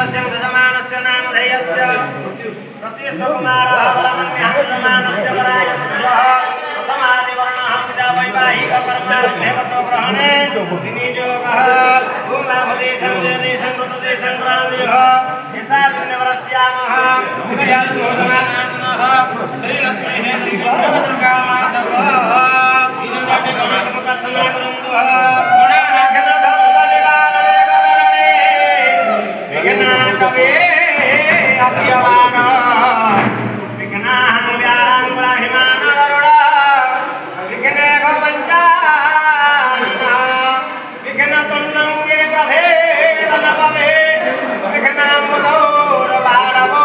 तस्य यजमानस्य नामधेयस्य प्रत्यक्षकुमारः वरमन्यः यजमानस्य वरायः प्रथमादिवर्णः पिता वैवाहिककर्मारम्भे व्रतग्रहणे विनियोगः भूलाभदेशं जयदेशं कृतदेशं प्राणयः यशा पुण्यवरस्यामः विजयात्मोदनानाथनः श्रीलक्ष्मीः श्रीभद्रकामाधवः प्रार्थना करन्तुः गुणाघनधन्दनिवारणे विघ्नाकवे अप्यवान विघ्नाहं व्याराङ्गुलाभिमानवरुण विघ्नेघो पञ्चान विघ्नतुण्डं गिरिप्रभेदनपवे विघ्नाम्बुदौरबाणवो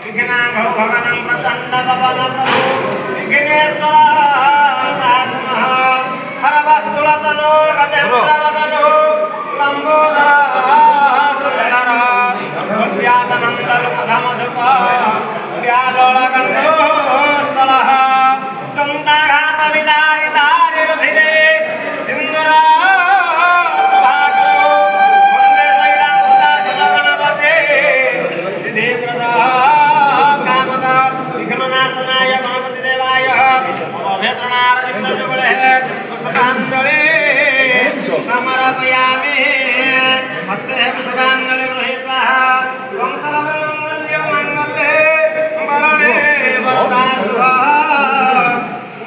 विघ्नाघो भगनं प्रचण्डपवनप्रभो विघ्नेश्वरात्मः हरवस्तुलतनो गजेन्द्रवदनो लम्बोदरः सुन्दरः वस्यातनन्दलुपधमधुप व्यालोलकण्ठो स्थलः कन्दाघातविदारिदारिरुधिरे सिन्दुरा सुधाकरो वन्दे शैलां सुदासुदगणपते सिद्धिप्रदः कामदा विघ्ननाशनाय गणपतिदेवाय अभ्यर्थनारविन्दजुगले पुष्पाञ्जलि समर्पयामि हस्ते पुष्पाञ्जलि गृहीत्वा त्वं सर्वमङ्गल्ये वरणे वरदासुः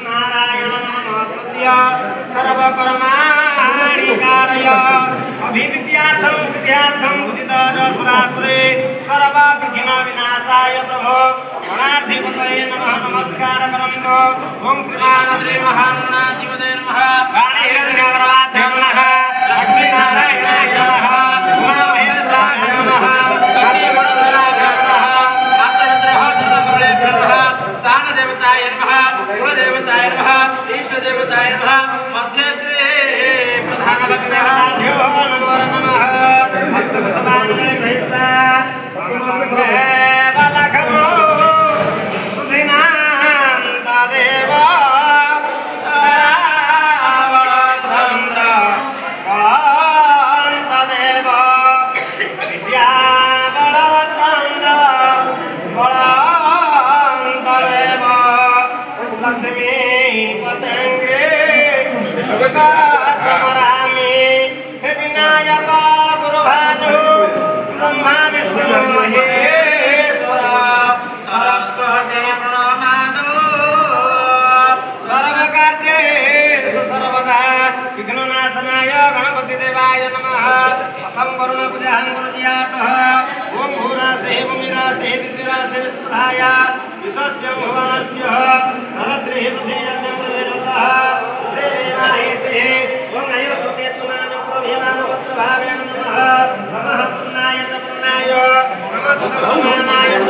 नारायण नमस्कृत्य सर्वकर्माणि कारय अभिविद्यार्थं सिद्ध्यार्थं बुद्धिदशुरासुरे सर्वविघ्नविनाशाय प्रभो गणाधिपतये नमः नमस्कार करन्तु ओम श्रीमान श्री महागणाधिपतये नमः वाणीहिरण्यगर्भाभ्यो नमः लक्ष्मीनारायणाय नमः उमामहेश्वराय नमः श्रीगणधराय नमः मातृभद्रः नमः स्थानदेवताय नमः कुलदेवताय नमः इष्टदेवताय नमः मध्यश्री प्रधानभक्ताभ्यो नमो नमः हस्तपुष्पाञ्जलि गृहीत्वा बालकमो सुधिनान्तदेव रावणचन्द्र बलवन्तदेव विद्याबलचन्द्र बलवन्तदेव लक्ष्मीपतङ्गे समरामि हे विनायक गुरुभाजो ब्रह्मा विष्णु महेश्वर सरस्वती प्रणमामि सर्वकार्येषु सर्वदा विघ्ननाशनाय गणपतिदेवाय नमः प्रथम वरुणपूजां कुर्यातः ओम भूरासेः भूमिरासेः दितिरासेः विश्वधाय विश्वस्य भुवनस्य धरत्रिः पृथिव्यां प्रवेशतः देवाहेसेः ओम अयोस्वके तुमानप्रभिमानवत्रभावेन नमः नमः पुन्नाय च पुन्नाय नमः सुखमानाय च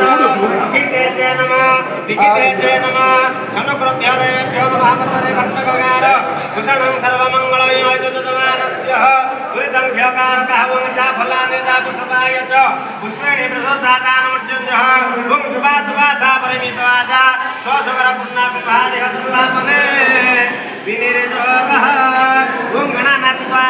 विकिते च नमः विकिते च नमः धनुप्रभ्यो देवेभ्यो महापतरे घट्टगगार भूषणं सर्वमङ्गलमय यजमानस्य दुरितं भ्यकारकः ओम चाफलानि चापुष्पाय च पुष्पेणि प्रसोदातानमुज्जन्यः ओम शुभाशुभासा परिमितवाचा स्वसुकरपुण्यकुम्भादिहतस्वापने विनिर्जोगः ओम गणानात्वा